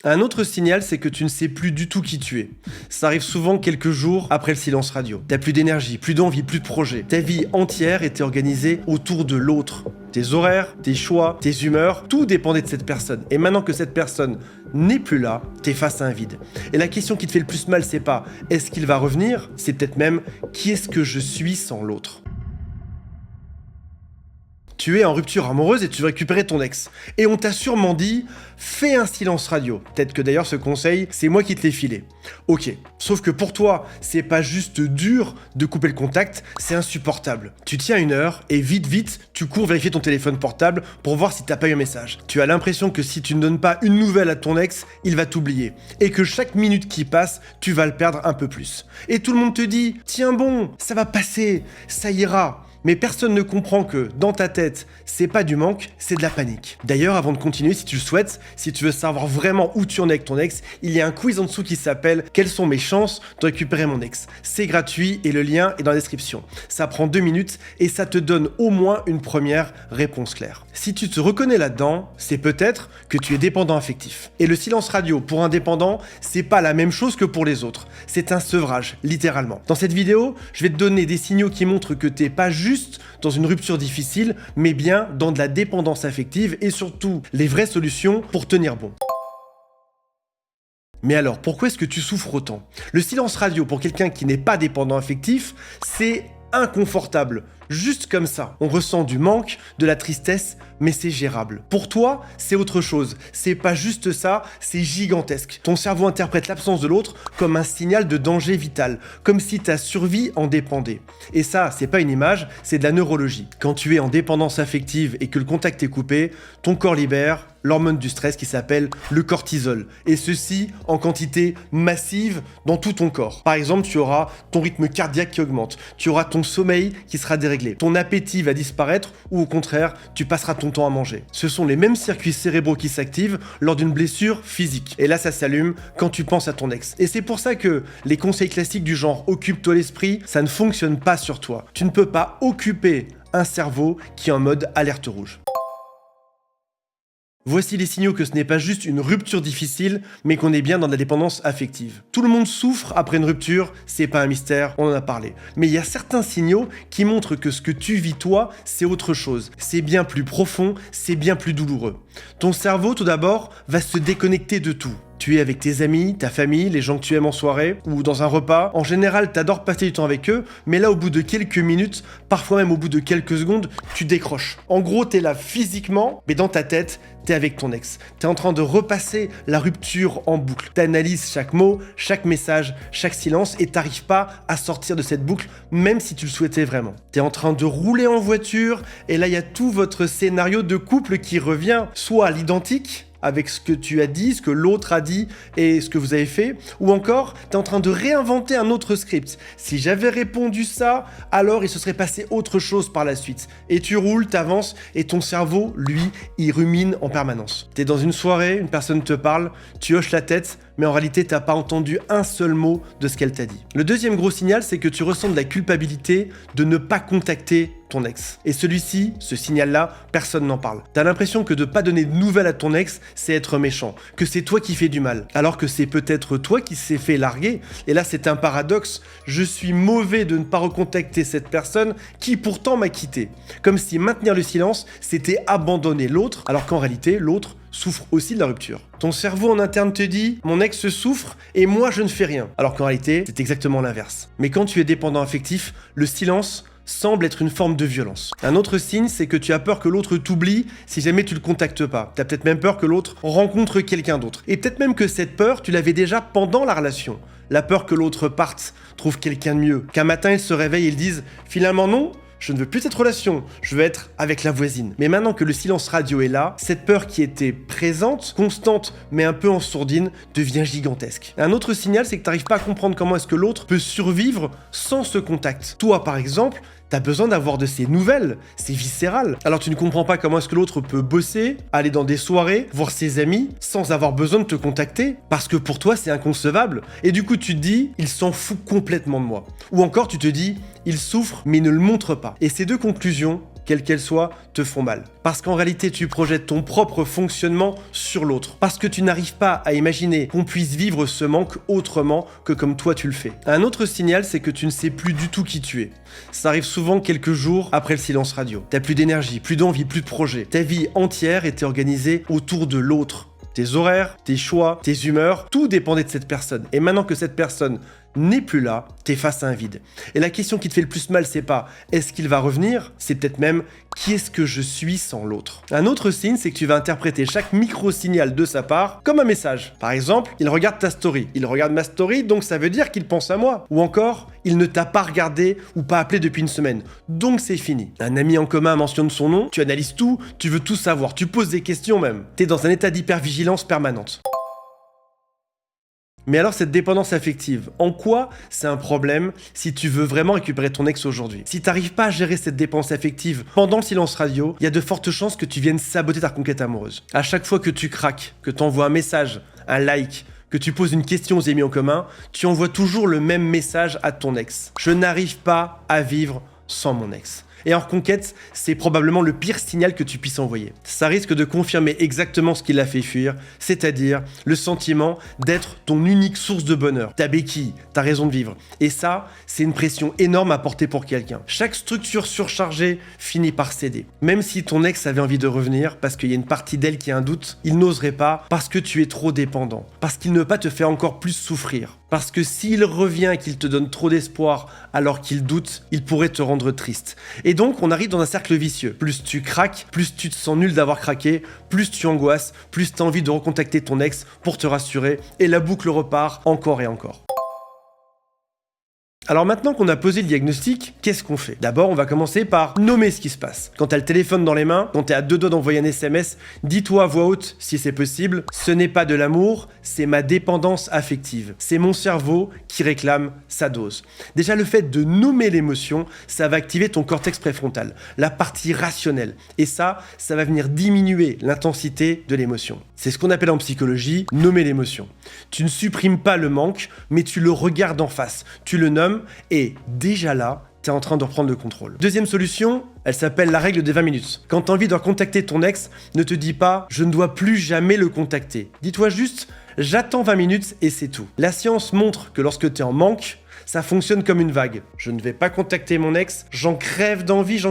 Un autre signal, c'est que tu ne sais plus du tout qui tu es. Ça arrive souvent quelques jours après le silence radio. T'as plus d'énergie, plus d'envie, plus de projet. Ta vie entière était organisée autour de l'autre. Tes horaires, tes choix, tes humeurs, tout dépendait de cette personne. Et maintenant que cette personne n'est plus là, t'es face à un vide. Et la question qui te fait le plus mal, c'est pas est-ce qu'il va revenir, c'est peut-être même qui est-ce que je suis sans l'autre. Tu es en rupture amoureuse et tu veux récupérer ton ex. Et on t'a sûrement dit, fais un silence radio. Peut-être que d'ailleurs ce conseil, c'est moi qui te l'ai filé. Ok, sauf que pour toi, c'est pas juste dur de couper le contact, c'est insupportable. Tu tiens une heure et vite, tu cours vérifier ton téléphone portable pour voir si t'as pas eu un message. Tu as l'impression que si tu ne donnes pas une nouvelle à ton ex, il va t'oublier. Et que chaque minute qui passe, tu vas le perdre un peu plus. Et tout le monde te dit, tiens bon, ça va passer, ça ira. Mais personne ne comprend que, dans ta tête, c'est pas du manque, c'est de la panique. D'ailleurs, avant de continuer, si tu le souhaites, si tu veux savoir vraiment où tu en es avec ton ex, il y a un quiz en dessous qui s'appelle « Quelles sont mes chances de récupérer mon ex ?» C'est gratuit et le lien est dans la description. Ça prend 2 minutes et ça te donne au moins une première réponse claire. Si tu te reconnais là-dedans, c'est peut-être que tu es dépendant affectif. Et le silence radio pour un dépendant, c'est pas la même chose que pour les autres. C'est un sevrage, littéralement. Dans cette vidéo, je vais te donner des signaux qui montrent que t'es pas juste dans une rupture difficile, mais bien dans de la dépendance affective et surtout les vraies solutions pour tenir bon. Mais alors, pourquoi est-ce que tu souffres autant? Le silence radio pour quelqu'un qui n'est pas dépendant affectif, c'est inconfortable. Juste comme ça. On ressent du manque, de la tristesse, mais c'est gérable. Pour toi, c'est autre chose. C'est pas juste ça, c'est gigantesque. Ton cerveau interprète l'absence de l'autre comme un signal de danger vital, comme si ta survie en dépendait. Et ça, c'est pas une image, c'est de la neurologie. Quand tu es en dépendance affective et que le contact est coupé, ton corps libère l'hormone du stress qui s'appelle le cortisol. Et ceci en quantité massive dans tout ton corps. Par exemple, tu auras ton rythme cardiaque qui augmente, tu auras ton sommeil qui sera déréglé, ton appétit va disparaître ou au contraire, tu passeras ton temps à manger. Ce sont les mêmes circuits cérébraux qui s'activent lors d'une blessure physique. Et là, ça s'allume quand tu penses à ton ex. Et c'est pour ça que les conseils classiques du genre « occupe-toi l'esprit », ça ne fonctionne pas sur toi. Tu ne peux pas occuper un cerveau qui est en mode alerte rouge. Voici les signaux que ce n'est pas juste une rupture difficile, mais qu'on est bien dans de la dépendance affective. Tout le monde souffre après une rupture, c'est pas un mystère, on en a parlé. Mais il y a certains signaux qui montrent que ce que tu vis toi, c'est autre chose. C'est bien plus profond, c'est bien plus douloureux. Ton cerveau, tout d'abord, va se déconnecter de tout. Tu es avec tes amis, ta famille, les gens que tu aimes en soirée ou dans un repas. En général, t'adores passer du temps avec eux, mais là, au bout de quelques minutes, parfois même au bout de quelques secondes, tu décroches. En gros, t'es là physiquement, mais dans ta tête, t'es avec ton ex. T'es en train de repasser la rupture en boucle. T'analyses chaque mot, chaque message, chaque silence et t'arrives pas à sortir de cette boucle, même si tu le souhaitais vraiment. T'es en train de rouler en voiture et là, il y a tout votre scénario de couple qui revient, soit à l'identique, avec ce que tu as dit, ce que l'autre a dit et ce que vous avez fait, ou encore, tu es en train de réinventer un autre script. Si j'avais répondu ça, alors il se serait passé autre chose par la suite. Et tu roules, t'avances, et ton cerveau, lui, il rumine en permanence. T'es dans une soirée, une personne te parle, tu hoches la tête, mais en réalité, t'as pas entendu un seul mot de ce qu'elle t'a dit. Le deuxième gros signal, c'est que tu ressens de la culpabilité de ne pas contacter ton ex. Et celui-ci, ce signal-là, personne n'en parle. T'as l'impression que de pas donner de nouvelles à ton ex, c'est être méchant, que c'est toi qui fais du mal, alors que c'est peut-être toi qui s'est fait larguer. Et là, c'est un paradoxe. Je suis mauvais de ne pas recontacter cette personne qui pourtant m'a quitté. Comme si maintenir le silence, c'était abandonner l'autre, alors qu'en réalité, l'autre souffre aussi de la rupture. Ton cerveau en interne te dit « mon ex souffre et moi je ne fais rien », alors qu'en réalité, c'est exactement l'inverse. Mais quand tu es dépendant affectif, le silence semble être une forme de violence. Un autre signe, c'est que tu as peur que l'autre t'oublie si jamais tu le contactes pas. Tu as peut-être même peur que l'autre rencontre quelqu'un d'autre. Et peut-être même que cette peur, tu l'avais déjà pendant la relation. La peur que l'autre parte, trouve quelqu'un de mieux. Qu'un matin, il se réveille et il dise « finalement non ». Je ne veux plus cette relation, je veux être avec la voisine. Mais maintenant que le silence radio est là, cette peur qui était présente, constante, mais un peu en sourdine, devient gigantesque. Un autre signal, c'est que tu n'arrives pas à comprendre comment est-ce que l'autre peut survivre sans ce contact. Toi, par exemple, t'as besoin d'avoir de ces nouvelles, c'est viscéral. Alors tu ne comprends pas comment est-ce que l'autre peut bosser, aller dans des soirées, voir ses amis, sans avoir besoin de te contacter, parce que pour toi c'est inconcevable. Et du coup tu te dis, il s'en fout complètement de moi. Ou encore tu te dis, il souffre mais il ne le montre pas. Et ces deux conclusions, quelles qu'elles soient, te font mal. Parce qu'en réalité, tu projettes ton propre fonctionnement sur l'autre. Parce que tu n'arrives pas à imaginer qu'on puisse vivre ce manque autrement que comme toi tu le fais. Un autre signal, c'est que tu ne sais plus du tout qui tu es. Ça arrive souvent quelques jours après le silence radio. T'as plus d'énergie, plus d'envie, plus de projet. Ta vie entière était organisée autour de l'autre. Tes horaires, tes choix, tes humeurs, tout dépendait de cette personne. Et maintenant que cette personne n'est plus là, t'es face à un vide. Et la question qui te fait le plus mal, c'est pas est-ce qu'il va revenir, c'est peut-être même qui est-ce que je suis sans l'autre. Un autre signe, c'est que tu vas interpréter chaque micro-signal de sa part comme un message. Par exemple, il regarde ta story. Il regarde ma story, donc ça veut dire qu'il pense à moi. Ou encore, il ne t'a pas regardé ou pas appelé depuis une semaine. Donc c'est fini. Un ami en commun mentionne son nom, tu analyses tout, tu veux tout savoir, tu poses des questions même. T'es dans un état d'hypervigilance permanente. Mais alors cette dépendance affective, en quoi c'est un problème si tu veux vraiment récupérer ton ex aujourd'hui? Si t'arrives pas à gérer cette dépendance affective pendant le silence radio, il y a de fortes chances que tu viennes saboter ta conquête amoureuse. À chaque fois que tu craques, que tu envoies un message, un like, que tu poses une question aux amis en commun, tu envoies toujours le même message à ton ex. Je n'arrive pas à vivre sans mon ex. Et en reconquête, c'est probablement le pire signal que tu puisses envoyer. Ça risque de confirmer exactement ce qui l'a fait fuir, c'est-à-dire le sentiment d'être ton unique source de bonheur, ta béquille, ta raison de vivre. Et ça, c'est une pression énorme à porter pour quelqu'un. Chaque structure surchargée finit par céder. Même si ton ex avait envie de revenir, parce qu'il y a une partie d'elle qui a un doute, il n'oserait pas parce que tu es trop dépendant, parce qu'il ne veut pas te faire encore plus souffrir. Parce que s'il revient et qu'il te donne trop d'espoir alors qu'il doute, il pourrait te rendre triste. Et donc, on arrive dans un cercle vicieux. Plus tu craques, plus tu te sens nul d'avoir craqué, plus tu angoisses, plus tu as envie de recontacter ton ex pour te rassurer, et la boucle repart encore et encore. Alors maintenant qu'on a posé le diagnostic, qu'est-ce qu'on fait? D'abord, on va commencer par nommer ce qui se passe. Quand tu as le téléphone dans les mains, quand tu es à deux doigts d'envoyer un SMS, dis-toi à voix haute, si c'est possible, ce n'est pas de l'amour, c'est ma dépendance affective. C'est mon cerveau qui réclame sa dose. Déjà, le fait de nommer l'émotion, ça va activer ton cortex préfrontal, la partie rationnelle. Et ça va venir diminuer l'intensité de l'émotion. C'est ce qu'on appelle en psychologie nommer l'émotion. Tu ne supprimes pas le manque, mais tu le regardes en face. Tu le nommes et déjà là, tu es en train de reprendre le contrôle. Deuxième solution, elle s'appelle la règle des 20 minutes. Quand tu as envie de contacter ton ex, ne te dis pas « je ne dois plus jamais le contacter ». Dis-toi juste « j'attends 20 minutes et c'est tout ». La science montre que lorsque tu es en manque, ça fonctionne comme une vague. Je ne vais pas contacter mon ex, j'en crève d'envie,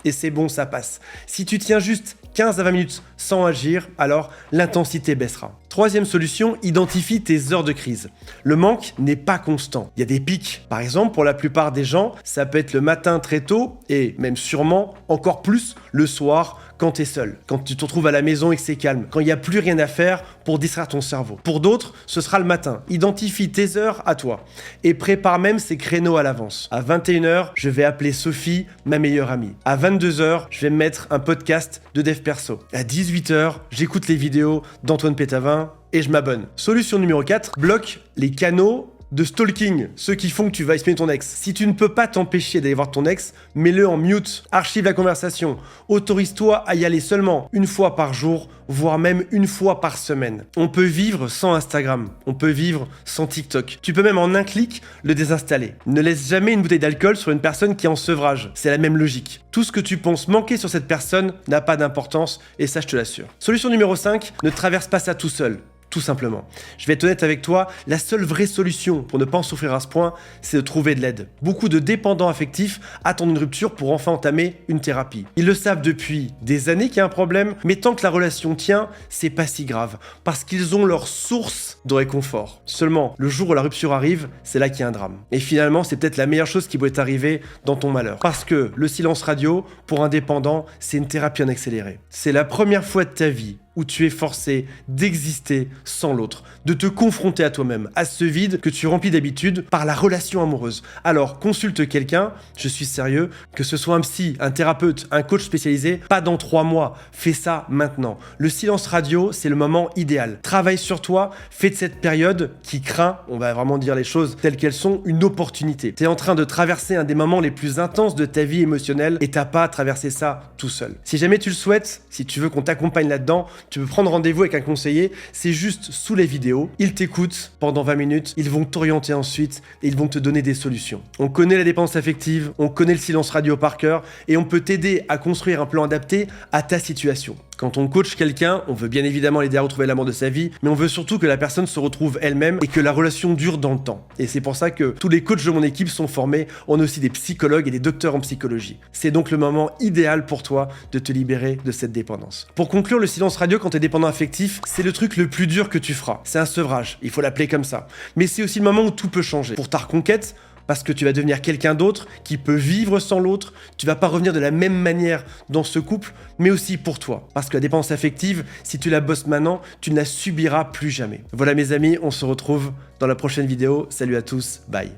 et c'est bon, ça passe. Si tu tiens juste 15 à 20 minutes sans agir, alors l'intensité baissera. Troisième solution, identifie tes heures de crise. Le manque n'est pas constant. Il y a des pics. Par exemple, pour la plupart des gens, ça peut être le matin très tôt, et même sûrement encore plus le soir, quand tu es seul, quand tu te retrouves à la maison et que c'est calme, quand il n'y a plus rien à faire pour distraire ton cerveau. Pour d'autres, ce sera le matin. Identifie tes heures à toi et prépare même ces créneaux à l'avance. À 21h, je vais appeler Sophie, ma meilleure amie. À 22h, je vais me mettre un podcast de dev perso. À 18h, j'écoute les vidéos d'Antoine Pétavin et je m'abonne. Solution numéro 4, bloque les canaux de stalking, ceux qui font que tu vas espionner ton ex. Si tu ne peux pas t'empêcher d'aller voir ton ex, mets-le en mute, archive la conversation, autorise-toi à y aller seulement une fois par jour, voire même une fois par semaine. On peut vivre sans Instagram, on peut vivre sans TikTok. Tu peux même en un clic le désinstaller. Ne laisse jamais une bouteille d'alcool sur une personne qui est en sevrage, c'est la même logique. Tout ce que tu penses manquer sur cette personne n'a pas d'importance, et ça je te l'assure. Solution numéro 5, ne traverse pas ça tout seul. Tout simplement. Je vais être honnête avec toi, la seule vraie solution pour ne pas en souffrir à ce point, c'est de trouver de l'aide. Beaucoup de dépendants affectifs attendent une rupture pour enfin entamer une thérapie. Ils le savent depuis des années qu'il y a un problème, mais tant que la relation tient, c'est pas si grave, parce qu'ils ont leur source de réconfort. Seulement, le jour où la rupture arrive, c'est là qu'il y a un drame. Et finalement, c'est peut-être la meilleure chose qui pourrait t'arriver dans ton malheur. Parce que le silence radio, pour un dépendant, c'est une thérapie en accéléré. C'est la première fois de ta vie où tu es forcé d'exister sans l'autre, de te confronter à toi-même, à ce vide que tu remplis d'habitude par la relation amoureuse. Alors, consulte quelqu'un, je suis sérieux, que ce soit un psy, un thérapeute, un coach spécialisé, pas dans 3 mois, fais ça maintenant. Le silence radio, c'est le moment idéal. Travaille sur toi, fais de cette période qui craint, on va vraiment dire les choses telles qu'elles sont, une opportunité. Tu es en train de traverser un des moments les plus intenses de ta vie émotionnelle et t'as pas à traverser ça tout seul. Si jamais tu le souhaites, si tu veux qu'on t'accompagne là-dedans, tu peux prendre rendez-vous avec un conseiller, c'est juste sous les vidéos, ils t'écoutent pendant 20 minutes, ils vont t'orienter ensuite et ils vont te donner des solutions. On connaît la dépendance affective, on connaît le silence radio par cœur et on peut t'aider à construire un plan adapté à ta situation. Quand on coach quelqu'un, on veut bien évidemment l'aider à retrouver l'amour de sa vie, mais on veut surtout que la personne se retrouve elle-même et que la relation dure dans le temps. Et c'est pour ça que tous les coachs de mon équipe sont formés, on a aussi des psychologues et des docteurs en psychologie. C'est donc le moment idéal pour toi de te libérer de cette dépendance. Pour conclure, le silence radio quand t'es dépendant affectif, c'est le truc le plus dur que tu feras. C'est un sevrage, il faut l'appeler comme ça. Mais c'est aussi le moment où tout peut changer. Pour ta reconquête, parce que tu vas devenir quelqu'un d'autre qui peut vivre sans l'autre, tu vas pas revenir de la même manière dans ce couple, mais aussi pour toi. Parce que la dépendance affective, si tu la bosses maintenant, tu ne la subiras plus jamais. Voilà mes amis, on se retrouve dans la prochaine vidéo. Salut à tous, bye.